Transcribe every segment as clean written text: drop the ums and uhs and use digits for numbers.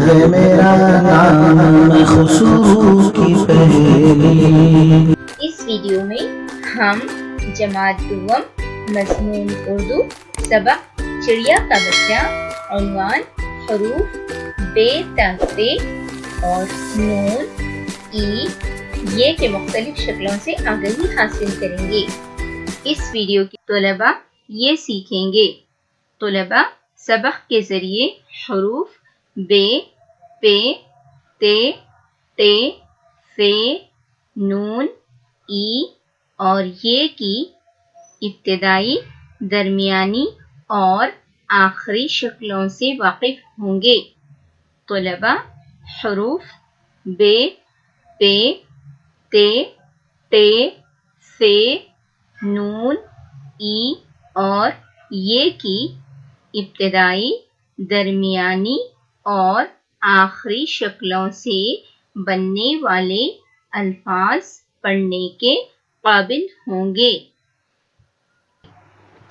ہے میرا نام خسرو کی پہلی۔ اس ویڈیو میں ہم جماعت دوم مضمون اردو سبق چڑیا کا بچہ عنوان حروف ب تا پ اور نون ای یہ کے مختلف شکلوں سے آگاہی حاصل کریں گے۔ اس ویڈیو کے طلباء یہ سیکھیں گے۔ طلباء سبق کے ذریعے حروف ب، پ، ت، ٹ، ف، نون ای اور یہ کی ابتدائی، درمیانی اور آخری شکلوں سے واقف ہوں گے۔ طلباء حروف ب، پ، ت، ٹ، ف، نون ای اور یہ کی ابتدائی، درمیانی اور آخری شکلوں سے بننے والے الفاظ پڑھنے کے قابل ہوں گے۔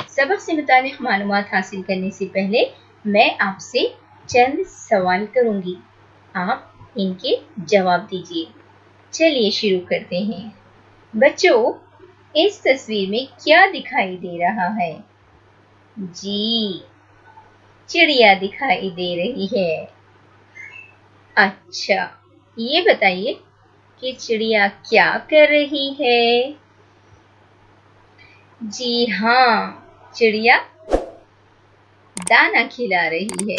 سبق سے متعلق معلومات حاصل کرنے سے پہلے میں آپ سے چند سوال کروں گی، آپ ان کے جواب دیجیے۔ چلیے شروع کرتے ہیں۔ بچوں، اس تصویر میں کیا دکھائی دے رہا ہے؟ جی، چڑیا دکھائی دے رہی ہے۔ اچھا، یہ بتائیے کہ چڑیا کیا کر رہی ہے؟ جی ہاں، چڑیا دانا کھلا رہی ہے۔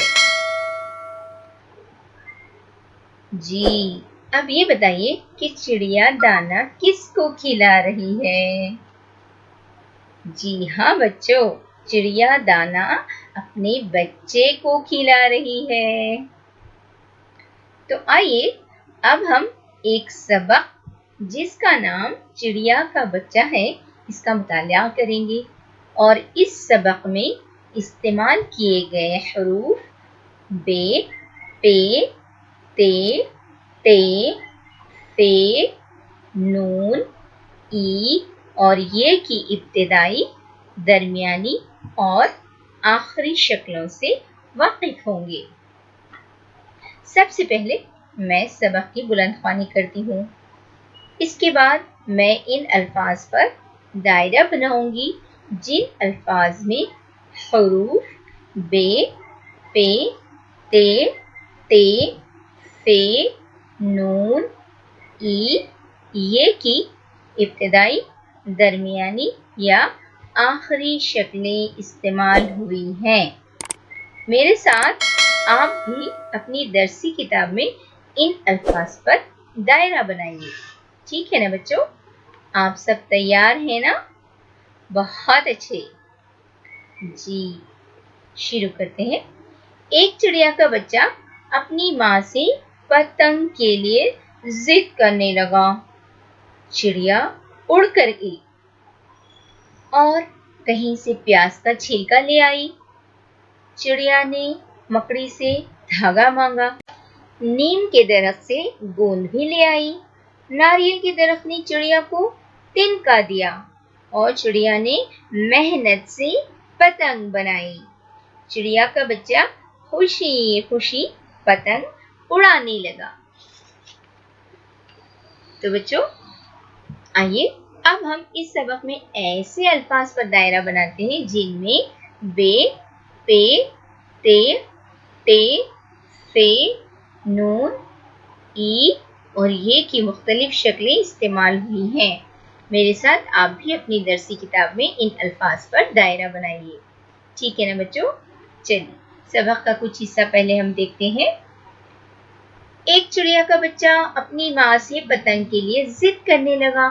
جی، اب یہ بتائیے کہ چڑیا دانا کس کو کھلا رہی ہے؟ جی ہاں بچوں، چڑیا دانا اپنے بچے کو کھلا رہی ہے۔ تو آئیے اب ہم ایک سبق جس کا نام چڑیا کا بچہ ہے اس کا مطالعہ کریں گے اور اس سبق میں استعمال کیے گئے حروف ب، پ، ت، ٹ، ف، نون ای اور یہ کی ابتدائی، درمیانی اور آخری شکلوں سے واقف ہوں گے۔ سب سے پہلے میں سبق کی بلند خوانی کرتی ہوں۔ اس کے بعد میں ان الفاظ پر دائرہ بناؤں گی جن الفاظ میں حروف ب، پ، ت، ٹ، ف، نون ای یہ کی ابتدائی، درمیانی یا آخری شکلیں استعمال ہوئی ہیں۔ میرے ساتھ آپ بھی اپنی درسی کتاب میں ان الفاظ پر دائرہ بنائیے۔ ٹھیک ہے نا بچوں؟ آپ سب تیار ہیں نا؟ بہت اچھے۔ جی، شروع کرتے ہیں۔ ایک چڑیا کا بچہ اپنی ماں سے پتنگ کے لیے ضد کرنے لگا۔ چڑیا اڑ کر گئی اور کہیں سے پیاز کا چھلکا لے آئی۔ چڑیا نے مکڑی سے دھاگا مانگا۔ نیم کے درخت سے گوند بھی لے آئی۔ ناریل کے درخت نے چڑیا کو تنکا دیا اور چڑیا نے محنت سے پتنگ بنائی۔ چڑیا کا بچہ خوشی خوشی پتنگ اڑانے لگا۔ تو بچوں، آئیے اب ہم اس سبق میں ایسے الفاظ پر دائرہ بناتے ہیں جن میں ب، پ، ت، ٹ، ف، نون ای اور یہ کی مختلف شکلیں استعمال ہوئی ہیں۔ میرے ساتھ آپ بھی اپنی درسی کتاب میں ان الفاظ پر دائرہ بنائیے۔ ٹھیک ہے نا بچوں؟ چلیے سبق کا کچھ حصہ پہلے ہم دیکھتے ہیں۔ ایک چڑیا کا بچہ اپنی ماں سے پتنگ کے لیے ضد کرنے لگا۔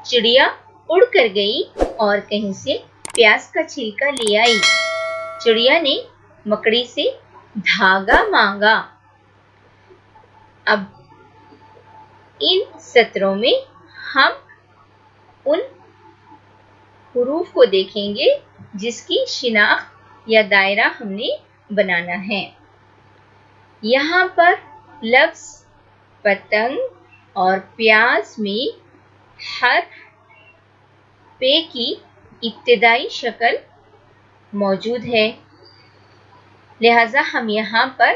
چڑیا اڑ کر گئی اور کہیں سے پیاز کا چھلکا لے آئی۔ چڑیا نے مکڑی سے دھاگا مانگا۔ اب ان سطروں میں ہم ان حروف کو دیکھیں گے جس کی شناخت یا دائرہ ہم نے بنانا ہے۔ یہاں پر لفظ پتنگ اور پیاز میں حرف پ کی ابتدائی شکل موجود ہے، لہذا ہم یہاں پر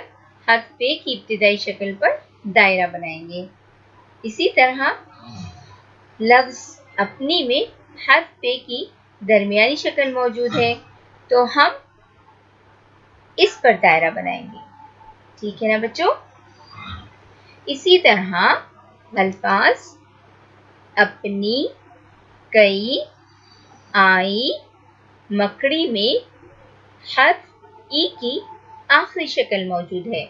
حرف تے کی ابتدائی شکل پر دائرہ بنائیں گے۔ اسی طرح لفظ اپنی میں حرف تے کی درمیانی شکل موجود ہے تو ہم اس پر دائرہ بنائیں گے، ٹھیک ہے نا بچوں؟ اسی طرح الفاظ اپنی، کئی، آئی، مکڑی میں حرف ای کی آخری شکل موجود ہے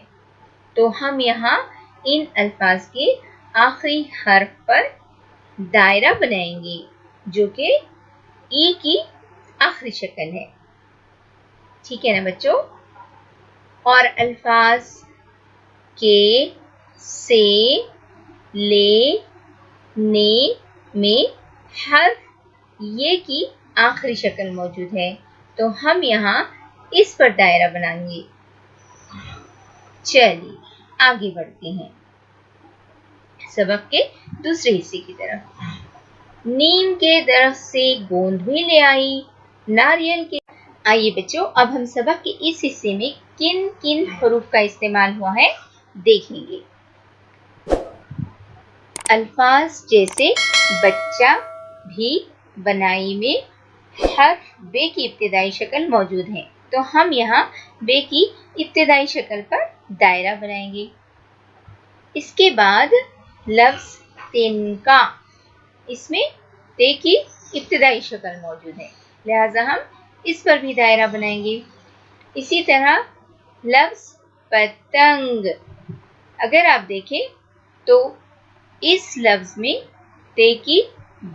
تو ہم یہاں ان الفاظ کے آخری حرف پر دائرہ بنائیں گے جو کہ ای کی آخری شکل ہے، ٹھیک ہے نا بچوں؟ اور الفاظ کے، سے، لے، نے میں حرف یہ کی آخری شکل موجود ہے تو ہم یہاں اس پر دائرہ بنائیں گے۔ چلیے آگے بڑھتے ہیں سبق کے دوسرے حصے کی طرف۔ نیم کے درخت سے گوند بھی لے آئی، ناریل کے۔ آئیے بچوں اب ہم سبق کے اس حصے میں کن کن حروف کا استعمال ہوا ہے دیکھیں گے۔ الفاظ جیسے بچہ بھی، بنائی میں حرف بے کی ابتدائی شکل موجود ہے تو ہم یہاں بے کی ابتدائی شکل پر دائرہ بنائیں گے۔ اس کے بعد لفظ تنکا، اس میں تے کی ابتدائی شکل موجود ہے لہذا ہم اس پر بھی دائرہ بنائیں گے۔ اسی طرح لفظ پتنگ، اگر آپ دیکھیں تو اس لفظ میں تے کی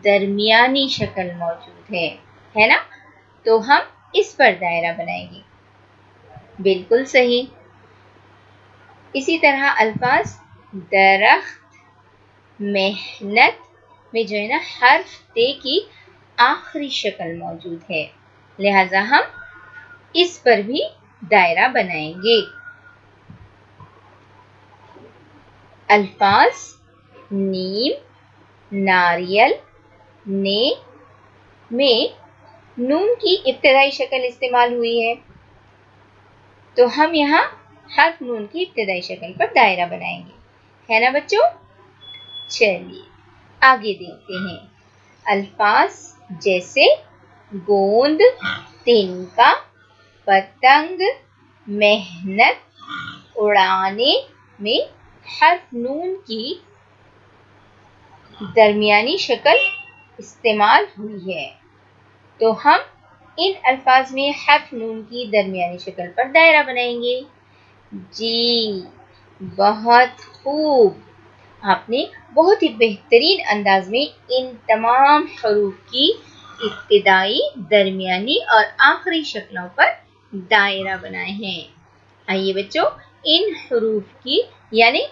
درمیانی شکل موجود ہے نا؟ تو ہم اس پر دائرہ بنائیں گے، بالکل صحیح۔ اسی طرح الفاظ درخت، محنت میں جو ہے نا حرف تے کی آخری شکل موجود ہے لہذا ہم اس پر بھی دائرہ بنائیں گے۔ الفاظ نیم، ناریل، نے میں نون کی ابتدائی شکل استعمال ہوئی ہے تو ہم یہاں حرف نون کی ابتدائی شکل پر دائرہ بنائیں گے، ہے نا بچوں؟ چلیے آگے دیکھتے ہیں۔ الفاظ جیسے گوند، تنکا، پتنگ، محنت، اڑانے میں حرف نون کی درمیانی شکل استعمال ہوئی ہے تو ہم ان الفاظ میں حرف نون کی درمیانی شکل پر دائرہ بنائیں گے۔ جی بہت خوب، آپ نے بہت ہی بہترین انداز میں ان تمام حروف کی ابتدائی، درمیانی اور آخری شکلوں پر دائرہ بنائے ہیں۔ آئیے بچوں ان حروف کی یعنی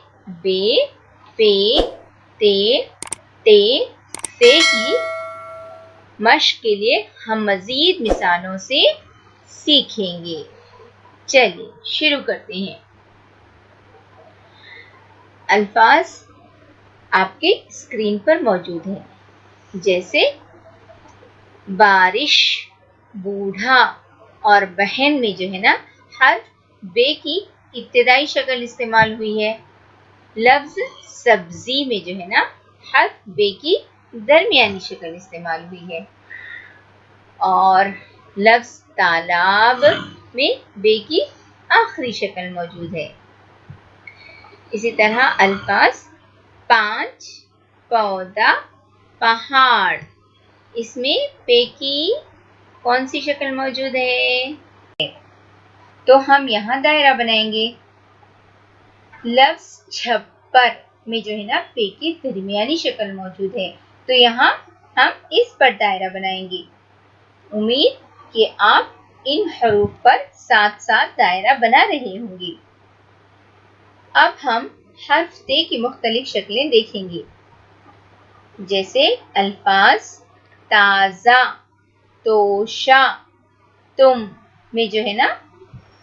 بے، پے، تے، تے، سے کی مشق کے لیے ہم مزید مثالوں سے سیکھیں گے۔ چلیے شروع کرتے ہیں۔ الفاظ آپ کے اسکرین پر موجود ہیں جیسے بارش، بوڑھا اور بہن میں جو ہے نا حرف بے کی ابتدائی شکل استعمال ہوئی ہے۔ لفظ سبزی میں جو ہے نا حرف بے کی درمیانی شکل استعمال ہوئی ہے اور لفظ تالاب میں بے کی آخری شکل موجود ہے۔ اسی طرح الفاظ پانچ، پودا، پہاڑ، اس میں پے کی کون سی شکل موجود ہے تو ہم یہاں دائرہ بنائیں گے۔ لفظ چھپر میں جو ہے نا پے کی درمیانی شکل موجود ہے تو یہاں ہم اس پر دائرہ بنائیں گے۔ امید کہ آپ ان حروف پر ساتھ ساتھ دائرہ بنا رہے ہوں گے۔ اب ہم حرف تے کی مختلف شکلیں دیکھیں گے جیسے الفاظ تازہ، توشہ، تم میں جو ہے نا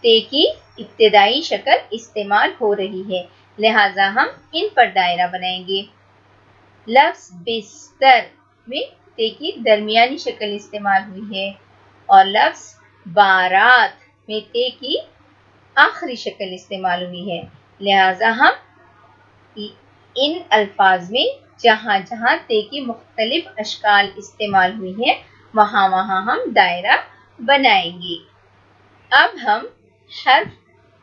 تے کی ابتدائی شکل استعمال ہو رہی ہے لہذا ہم ان پر دائرہ بنائیں گے۔ لفظ بستر میں تے کی درمیانی شکل استعمال ہوئی ہے اور لفظ بارات میں تے کی آخری شکل استعمال ہوئی ہے لہذا ہم ان الفاظ میں جہاں جہاں تے کی مختلف اشکال استعمال ہوئی ہیں وہاں وہاں ہم دائرہ بنائیں گے۔ اب ہم حرف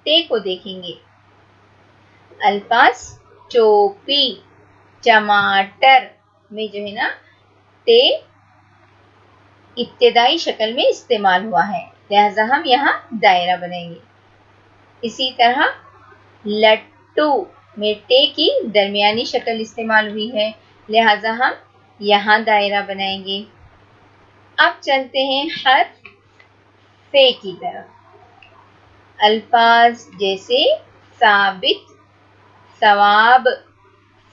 تے کو دیکھیں گے۔ الفاظ ٹوپی، ٹماٹر میں جو ہے نا تے ابتدائی شکل میں استعمال ہوا ہے، لہذا ہم یہاں دائرہ بنائیں گے۔ اسی طرح لٹو میں تے کی درمیانی شکل استعمال ہوئی ہے، لہذا ہم یہاں دائرہ بنائیں گے۔ اب چلتے ہیں حرف فے کی طرف۔ الفاظ جیسے ثابت، ثواب،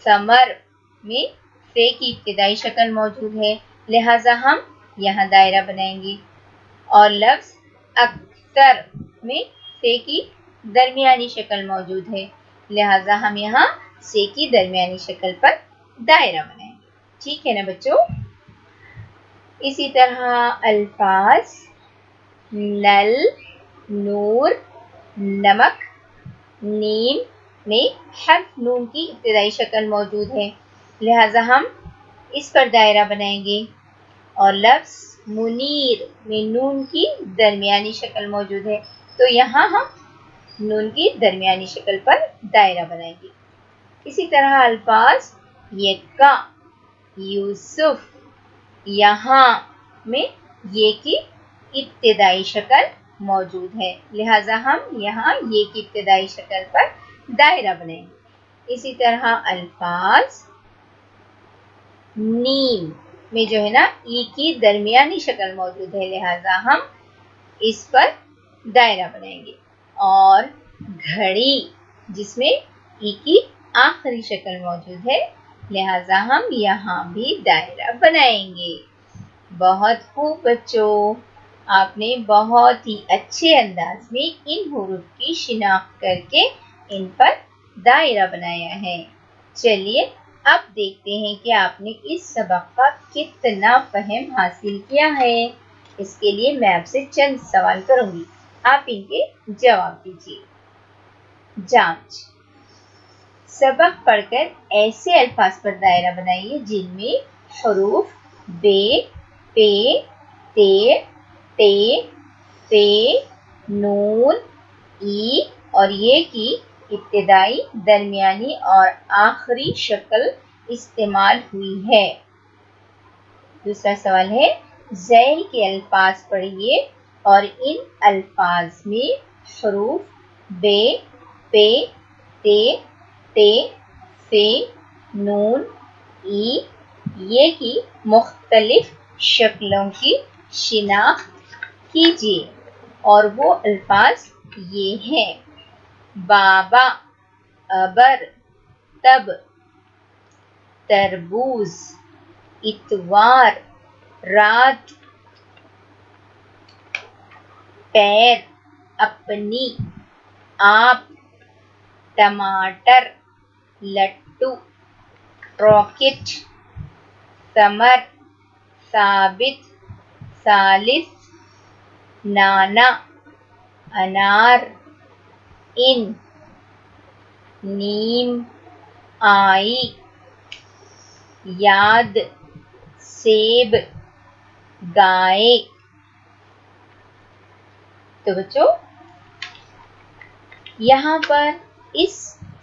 ثمر میں فے کی ابتدائی شکل موجود ہے، لہذا ہم یہاں دائرہ بنائیں گے۔ اور لفظ اکثر میں فے کی درمیانی شکل موجود ہے، لہذا ہم یہاں سے کی درمیانی شکل پر دائرہ بنائیں گے۔ ٹھیک ہے نا بچوں؟ اسی طرح الفاظ نل، نور، نمک، نیم میں حرف نون کی ابتدائی شکل موجود ہے، لہذا ہم اس پر دائرہ بنائیں گے۔ اور لفظ منیر میں نون کی درمیانی شکل موجود ہے، تو یہاں ہم نون کی درمیانی شکل پر دائرہ بنائیں گے۔ اسی طرح الفاظ یکا، یوسف، یہاں میں یہ کی ابتدائی شکل موجود ہے، لہذا ہم یہاں یہ کی ابتدائی شکل پر دائرہ بنائیں گے۔ اسی طرح الفاظ نیم میں جو ہے نا ای کی درمیانی شکل موجود ہے، لہذا ہم اس پر دائرہ بنائیں گے۔ اور گھڑی جس میں ای کی آخری شکل موجود ہے، لہذا ہم یہاں بھی دائرہ بنائیں گے۔ بہت خوب بچوں، آپ نے بہت ہی اچھے انداز میں ان حروف کی شناخت کر کے ان پر دائرہ بنایا ہے۔ چلیے اب دیکھتے ہیں کہ آپ نے اس سبق کا کتنا فہم حاصل کیا ہے۔ اس کے لیے میں آپ سے چند سوال کروں گی، آپ ان کے جواب دیجیے۔ جانچ: سبق پڑھ کر ایسے الفاظ پر دائرہ بنائیے جن میں حروف بے، پے، تے، ٹے، فے، نون، ای اور یہ کی ابتدائی، درمیانی اور آخری شکل استعمال ہوئی ہے۔ دوسرا سوال ہے ذیل کے الفاظ پڑھیے اور ان الفاظ میں حروف بے، پے، تے، ٹے، فے، نون، ای، یہ کی مختلف شکلوں کی شناخت کیجیے، اور وہ الفاظ یہ ہیں: بابا، ابر، تب، تربوز، اتوار، رات، پیر، اپنی، آپ، ٹماٹر، لٹو، راکٹ، ثمر، ثابت، ثالث، نانا، انار، ان، نیم، آئی، یاد، سیب، گائے۔ تو بچوں یہاں پر اس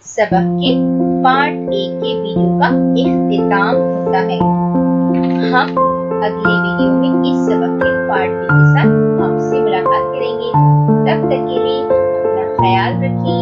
سبق کے پارٹ 1 کے ویڈیو کا اختتام ہوتا ہے۔ ہم اگلے ویڈیو میں اس سبق کے پارٹ 2 کے ساتھ آپ سے ملاقات کریں گے۔ تب تک کے لیے اپنا خیال رکھیں۔